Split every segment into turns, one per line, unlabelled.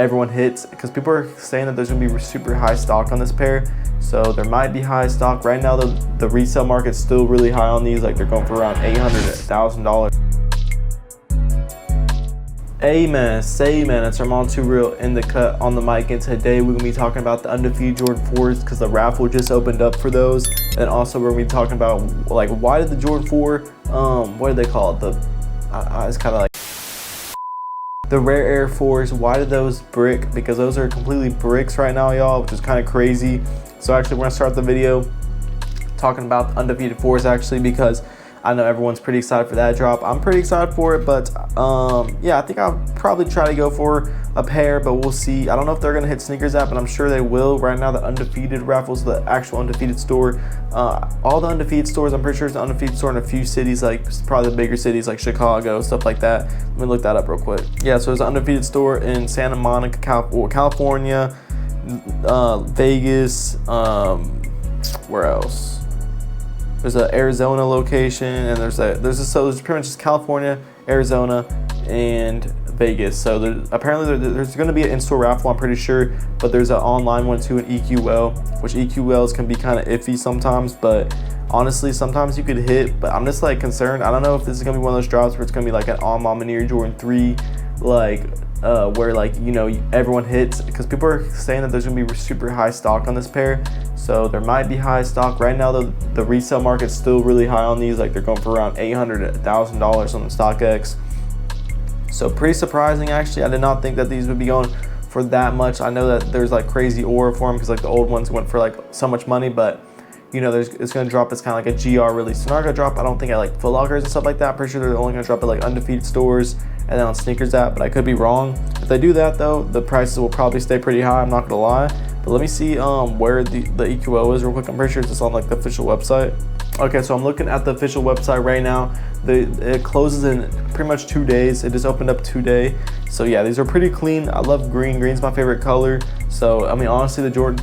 everyone hits, because people are saying that there's gonna be super high stock on this pair. So there might be high stock right now. The resale market's still really high on these. Like they're going for around $800 to $1,000. Amen, say amen. It's Armand Too Real in the cut on the mic, and today we're gonna be talking about the Undefeated Jordan 4s because the raffle just opened up for those. And also we're gonna be talking about like why did the Jordan 4 what do they call it, it's kind of like the rare Air 4s, why did those brick? Because those are completely bricks right now, y'all, which is kind of crazy. So actually we're gonna start the video talking about the Undefeated 4s actually, because I know everyone's pretty excited for that drop. I'm pretty excited for it, but yeah, I think I'll probably try to go for a pair, but we'll see. I don't know if they're gonna hit Sneakers app, but I'm sure they will. Right now, the Undefeated raffles, the actual Undefeated store, all the Undefeated stores, I'm pretty sure it's an Undefeated store in a few cities, like probably the bigger cities like Chicago, stuff like that. Let me look that up real quick. Yeah, so there's an Undefeated store in Santa Monica, California, Vegas, where else? There's an Arizona location, and there's pretty much just California, Arizona, and Vegas. So apparently there's going to be an in-store raffle, I'm pretty sure, but there's an online one too, an EQL, which EQLs can be kind of iffy sometimes, but honestly, sometimes you could hit, but I'm just like concerned. I don't know if this is going to be one of those drops where it's going to be like an Alma Jordan 3, like where like, you know, everyone hits, because people are saying that there's gonna be super high stock on this pair. So there might be high stock right now. The resale market's still really high on these. Like they're going for around $800 to $1,000 on the StockX. So pretty surprising actually. I did not think that these would be going for that much. I know that there's like crazy aura for them because like the old ones went for like so much money, but you know, it's gonna drop as kind of like a GR release. They're not gonna drop, I don't think, at like Foot Lockers and stuff like that. I'm pretty sure they're only gonna drop at like Undefeated stores and then on Sneakers app, but I could be wrong. If they do that though, the prices will probably stay pretty high, I'm not gonna lie. But let me see where the EQO is real quick. I'm pretty sure it's just on like the official website. Okay, so I'm looking at the official website right now. It closes in pretty much 2 days. It just opened up today. So yeah, these are pretty clean. I love green. Green's my favorite color. So I mean, honestly, the Jordan,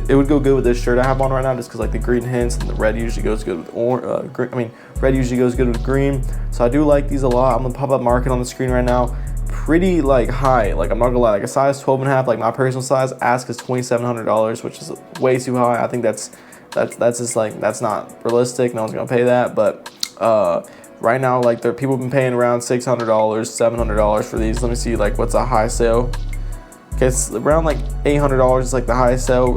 it would go good with this shirt I have on right now, just because like the green hints and the red usually goes good with red usually goes good with green. So I do like these a lot. I'm gonna pop up market on the screen right now. Pretty like high. Like I'm not gonna lie, like a size 12.5, like my personal size ask is $2,700, which is way too high. I think that's just like, that's not realistic. No one's gonna pay that. But right now, like people have been paying around $600, $700 for these. Let me see, like what's a high sale. Okay, it's around like $800 is like the highest sale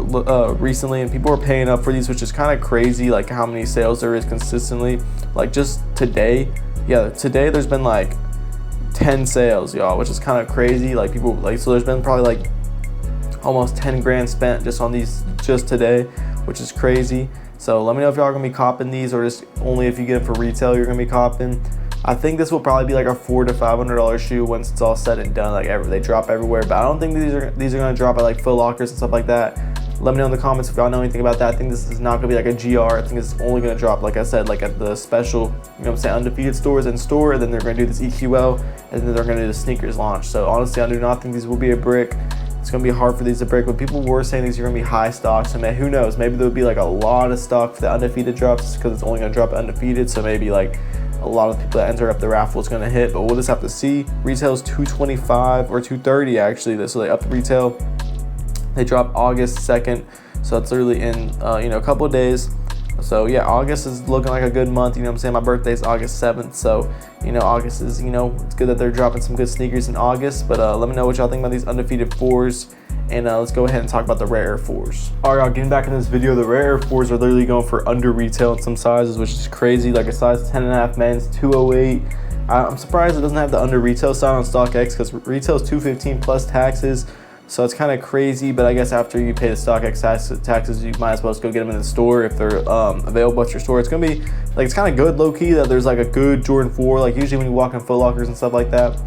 recently, and people are paying up for these, which is kind of crazy, like how many sales there is consistently. Like just today, yeah, today there's been like 10 sales, y'all, which is kind of crazy. Like people, like, so there's been probably like almost 10 grand spent just on these just today, which is crazy. So let me know if y'all are gonna be copping these, or just only if you get it for retail you're gonna be copping. I think this will probably be like a $400 to $500 shoe once it's all said and done. Like they drop everywhere, but I don't think these are gonna drop at like Foot Lockers and stuff like that. Let me know in the comments if y'all know anything about that. I think this is not gonna be like a GR. I think it's only gonna drop, like I said, like at the special, you know what I'm saying, Undefeated stores in store, and then they're gonna do this EQL, and then they're gonna do the Sneakers launch. So honestly, I do not think these will be a brick. It's gonna be hard for these to break, but people were saying these are gonna be high stocks. So man, who knows? Maybe there'll be like a lot of stock for the Undefeated drops, because it's only gonna drop Undefeated. So maybe like a lot of people that enter up the raffle is gonna hit, but we'll just have to see. Retail is $225 or $230 actually. So they up the retail. They drop August 2nd, so it's literally in you know, a couple of days. So yeah, August is looking like a good month. You know what I'm saying? My birthday is August 7th, so you know, August is, you know, it's good that they're dropping some good sneakers in August. But let me know what y'all think about these Undefeated 4s, and let's go ahead and talk about the rare Air 4s. All right, y'all, getting back in this video, the rare Air 4s are literally going for under retail in some sizes, which is crazy. Like a size 10.5 men's, $208. I'm surprised it doesn't have the under retail sign on StockX, because retail is $215 plus taxes. So it's kind of crazy, but I guess after you pay the StockX taxes, you might as well just go get them in the store if they're available at your store. It's gonna be like, it's kind of good low key that there's like a good Jordan 4. Like usually when you walk in Foot Lockers and stuff like that,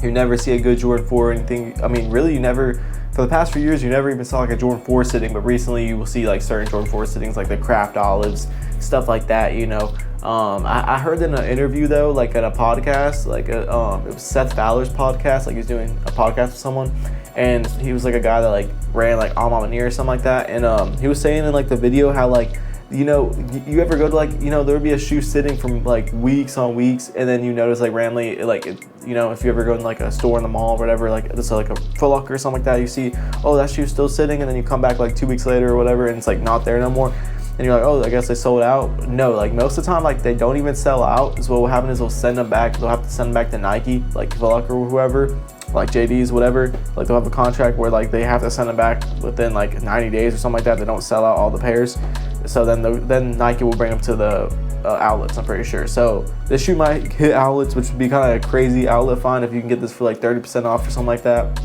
you never see a good Jordan 4 or anything. I mean, really, you never, for the past few years, you never even saw like a Jordan 4 sitting, but recently you will see like certain Jordan 4 sittings, like the Craft Olives, stuff like that, you know. I heard in an interview though, like at a podcast, like it was Seth Fowler's podcast, like he was doing a podcast with someone, and he was like a guy that like ran like Alma or something like that, and he was saying in like the video how like you ever go to like, there would be a shoe sitting from like weeks on weeks, and then you notice like randomly, like, if you ever go in like a store in the mall or whatever, like this like a Foot Locker or something like that, you see, oh, that shoe's still sitting, and then you come back like 2 weeks later or whatever, and it's like not there no more. And you're like, oh, I guess they sold out. No, like most of the time, like they don't even sell out. So what will happen is they'll send them back. They'll have to send them back to Nike, like Foot Locker or whoever, like JD's, whatever. Like they'll have a contract where like they have to send them back within like 90 days or something like that. They don't sell out all the pairs. So then Nike will bring them to the outlets, I'm pretty sure. So this shoe might hit outlets, which would be kind of a crazy outlet find if you can get this for like 30% off or something like that.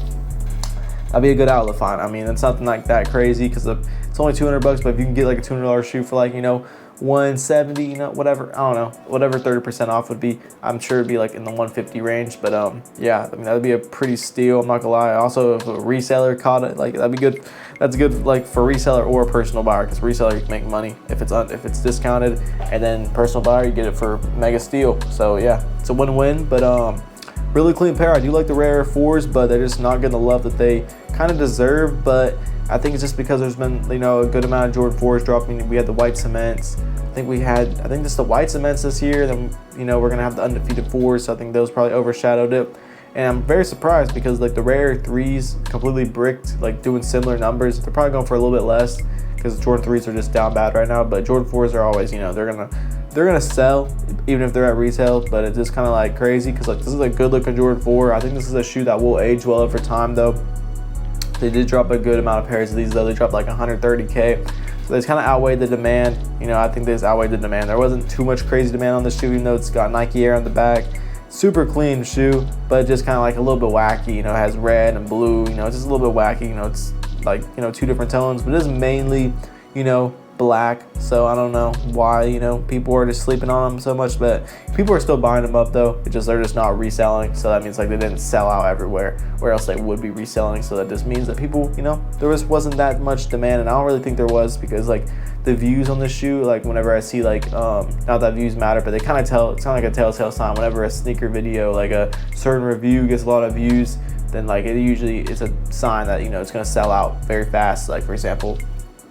That'd be a good outlet find. I mean, it's nothing like that crazy because it's only $200, but if you can get like a $200 shoe for like, $170, whatever, I don't know, whatever 30% off would be, I'm sure it'd be like in the 150 range. But yeah, I mean, that'd be a pretty steal, I'm not gonna lie. Also, if a reseller caught it, like that'd be good. That's good like for reseller or a personal buyer, because reseller you can make money if it's discounted, and then personal buyer you get it for mega steal. So yeah, it's a win-win. But really clean pair. I do like the Rare 4s, but they're just not getting the love that they kind of deserve. But I think it's just because there's been, a good amount of Jordan 4s dropping. We had the white cements. I think just the white cements this year. Then, we're going to have the Undefeated 4s. So I think those probably overshadowed it. And I'm very surprised because like the Rare 3s completely bricked, like doing similar numbers. They're probably going for a little bit less because Jordan 3s are just down bad right now. But Jordan 4s are always, they're gonna sell even if they're at retail. But it's just kind of like crazy because like this is a good looking Jordan 4. I think this is a shoe that will age well over time though. They did drop a good amount of pairs of these though. They dropped like 130K. So they kind of outweighed the demand. I think they just outweighed the demand. There wasn't too much crazy demand on this shoe, even though it's got Nike Air on the back. Super clean shoe, but just kind of like a little bit wacky. It has red and blue. It's just a little bit wacky. It's like, two different tones, but it is mainly, black. So I don't know why, people are just sleeping on them so much, but people are still buying them up though. They're just not reselling. So that means like they didn't sell out everywhere where else they would be reselling. So that just means that people, there just wasn't that much demand. And I don't really think there was, because like the views on the shoe, like whenever I see like, not that views matter, but they kind of tell, it's kind of like a telltale sign. Whenever a sneaker video, like a certain review gets a lot of views, then like it usually is a sign that, it's going to sell out very fast. Like for example,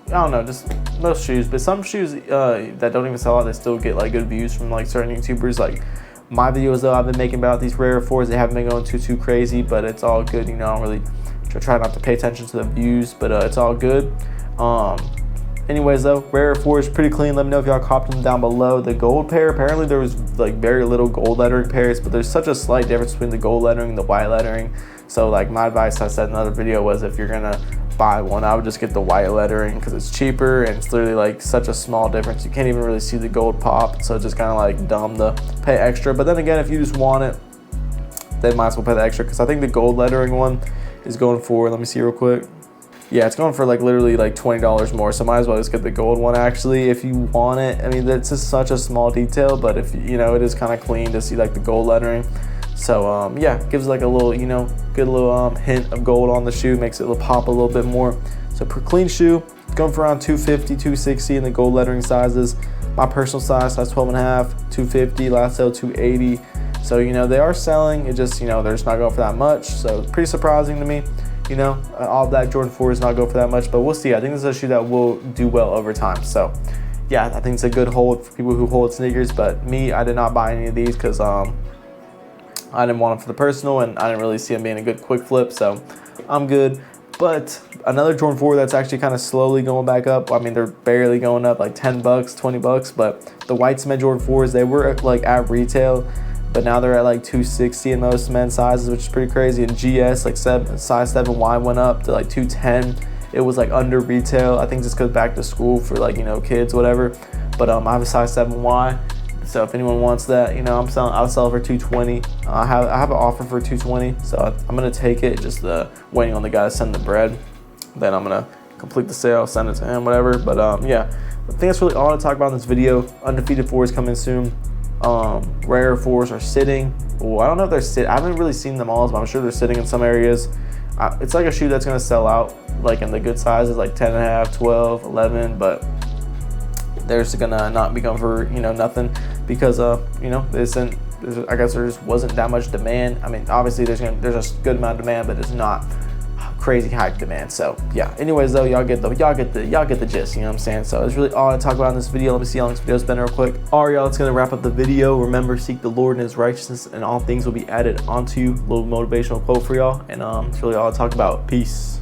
I don't know, just most shoes, but some shoes that don't even sell out, they still get like good views from like certain YouTubers. Like my videos though, I've been making about these Rare 4s, they haven't been going too crazy, but it's all good. I don't really try not to pay attention to the views, but it's all good. Anyways though, Rare 4 is pretty clean. Let me know if y'all copped them down below. The gold pair, apparently there was like very little gold lettering pairs, but there's such a slight difference between the gold lettering and the white lettering. So like my advice I said in another video was, if you're gonna buy one, I would just get the white lettering because it's cheaper and it's literally like such a small difference. You can't even really see the gold pop, so it's just kind of like dumb to pay extra. But then again, if you just want it, then might as well pay the extra, because I think the gold lettering one is going for, let me see real quick. Yeah, it's going for like literally like $20 more, so might as well just get the gold one actually if you want it. I mean, that's just such a small detail, but if it is kind of clean to see like the gold lettering. So yeah, gives like a little, good little hint of gold on the shoe, makes it pop a little bit more. So per clean shoe, it's going for around 250, 260 in the gold lettering sizes. My personal size 12.5, 250, last sale 280. So they are selling, it just they're just not going for that much. So pretty surprising to me. All that Jordan 4 is not going for that much, but we'll see. I think this is a shoe that will do well over time. So yeah, I think it's a good hold for people who hold sneakers. But me, I did not buy any of these because I didn't want them for the personal, and I didn't really see them being a good quick flip, so I'm good. But another Jordan 4 that's actually kind of slowly going back up. I mean, they're barely going up, like $10, $20, but the white cement Jordan 4s, they were like at retail, but now they're at like 260 in most men's sizes, which is pretty crazy. And GS, like size 7Y went up to like 210. It was like under retail. I think just goes back to school for like, kids, whatever. But I have a size 7Y. So if anyone wants that, I'll sell it for 220. I have an offer for 220, so I'm gonna take it. Just waiting on the guy to send the bread. Then I'm gonna complete the sale, send it to him, whatever. But yeah, I think that's really all to talk about in this video. Undefeated 4s coming soon. Rare 4s are sitting. Oh, I don't know if they're sitting. I haven't really seen them all, but I'm sure they're sitting in some areas. It's like a shoe that's gonna sell out, like in the good sizes, like 10.5, 12, 11, but they're just gonna not be going for nothing, because I guess there just wasn't that much demand. I mean, obviously there's a good amount of demand, but it's not crazy high demand. So yeah, anyways though, y'all get the gist, you know what I'm saying? So it's really all I talk about in this video. Let me see how long this video's been real quick. Alright y'all, it's gonna wrap up the video. Remember, seek the Lord and his righteousness, and all things will be added onto you. A little motivational quote for y'all, and it's really all I talk about. Peace.